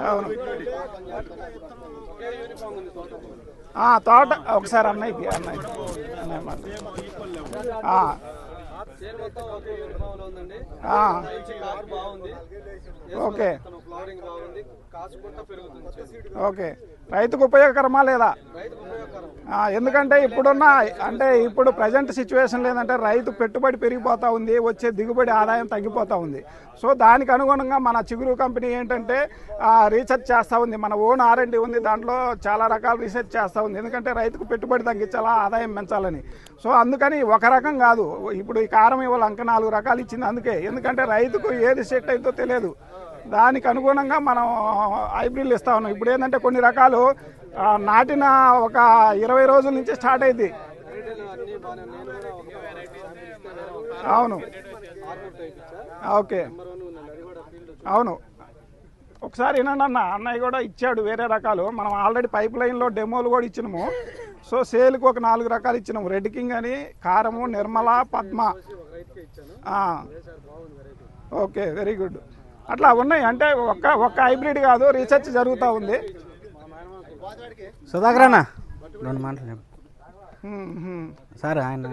అవును తోట ఒకసారి అన్నయ్యకి ఓకే ఓకే రైతుకు ఉపయోగకరమా లేదా? ఎందుకంటే ఇప్పుడు ప్రజెంట్ సిచ్యువేషన్ లేదంటే రైతు పెట్టుబడి పెరిగిపోతూ ఉంది, వచ్చే దిగుబడి ఆదాయం తగ్గిపోతూ ఉంది. సో దానికి అనుగుణంగా మన చిగురు కంపెనీ ఏంటంటే రీసెర్చ్ చేస్తూ ఉంది, మన ఓన్ R&D ఉంది, దాంట్లో చాలా రకాల రీసెర్చ్ చేస్తూ ఉంది. ఎందుకంటే రైతుకు పెట్టుబడి తగ్గించాలా, ఆదాయం పెంచాలని. సో అందుకని ఒక రకం కాదు, ఇప్పుడు ఈ కారం ఇవాళ 4 రకాలు ఇచ్చింది అందుకే. ఎందుకంటే రైతుకు ఏది సెట్ అయిందో తెలియదు, దానికి అనుగుణంగా మనం హైబ్రిడ్లు ఇస్తా ఉన్నాం. ఇప్పుడు ఏంటంటే కొన్ని రకాలు నాటిన ఒక 20 రోజుల నుంచి స్టార్ట్ అయింది. అవును ఓకే అవును ఒకసారి వినండి అన్నయ్య కూడా ఇచ్చాడు వేరే రకాలు. మనం ఆల్రెడీ పైప్ లైన్లో డెమోలు కూడా ఇచ్చినాము. సో సేల్కి ఒక 4 రకాలు ఇచ్చినాము, రెడ్ కింగ్ అని, కారము, Nirmala, Padma. Okay very good. అట్లా ఉన్నాయి, అంటే ఒక్క హైబ్రిడ్ కాదు, రీసెర్చ్ జరుగుతూ ఉంది. సుధాకర్ అన్న 2 మాటలు సార్ ఆయన